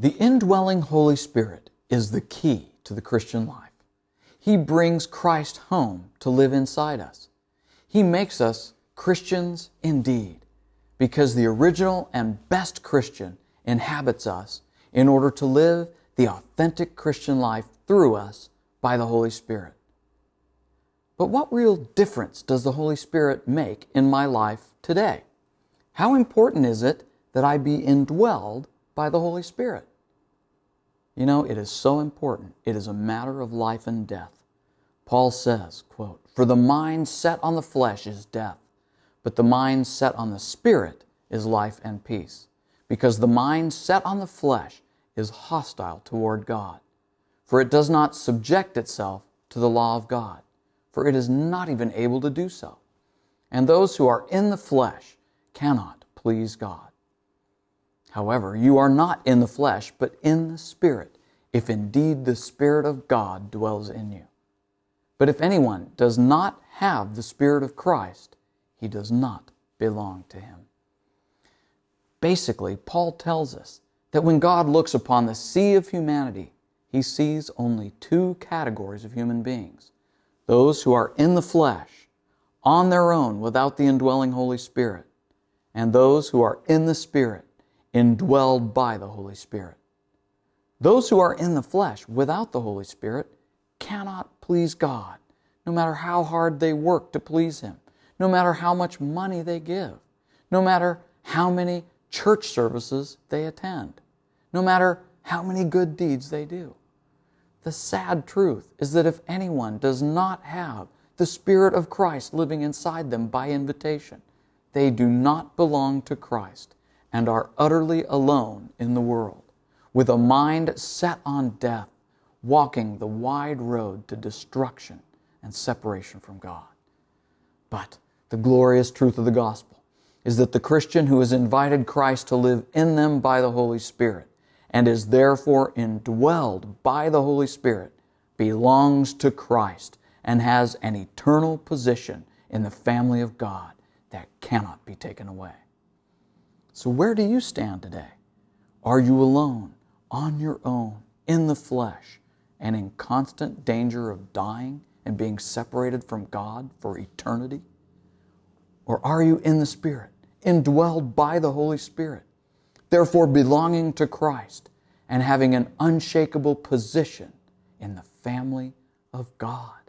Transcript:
The indwelling Holy Spirit is the key to the Christian life. He brings Christ home to live inside us. He makes us Christians indeed, because the original and best Christian inhabits us in order to live the authentic Christian life through us by the Holy Spirit. But what real difference does the Holy Spirit make in my life today? How important is it that I be indwelled by the Holy Spirit? You know, it is so important. It is a matter of life and death. Paul says, quote, "For the mind set on the flesh is death, but the mind set on the Spirit is life and peace. Because the mind set on the flesh is hostile toward God. For it does not subject itself to the law of God, for it is not even able to do so. And those who are in the flesh cannot please God. However, you are not in the flesh, but in the Spirit, if indeed the Spirit of God dwells in you. But if anyone does not have the Spirit of Christ, he does not belong to Him." Basically, Paul tells us that when God looks upon the sea of humanity, He sees only two categories of human beings: those who are in the flesh, on their own without the indwelling Holy Spirit, and those who are in the Spirit, indwelled by the Holy Spirit. Those who are in the flesh without the Holy Spirit cannot please God, no matter how hard they work to please Him, no matter how much money they give, no matter how many church services they attend, no matter how many good deeds they do. The sad truth is that if anyone does not have the Spirit of Christ living inside them by invitation, they do not belong to Christ and are utterly alone in the world, with a mind set on death, walking the wide road to destruction and separation from God. But the glorious truth of the gospel is that the Christian who has invited Christ to live in them by the Holy Spirit and is therefore indwelled by the Holy Spirit belongs to Christ and has an eternal position in the family of God that cannot be taken away. So where do you stand today? Are you alone, on your own, in the flesh, and in constant danger of dying and being separated from God for eternity? Or are you in the Spirit, indwelled by the Holy Spirit, therefore belonging to Christ and having an unshakable position in the family of God?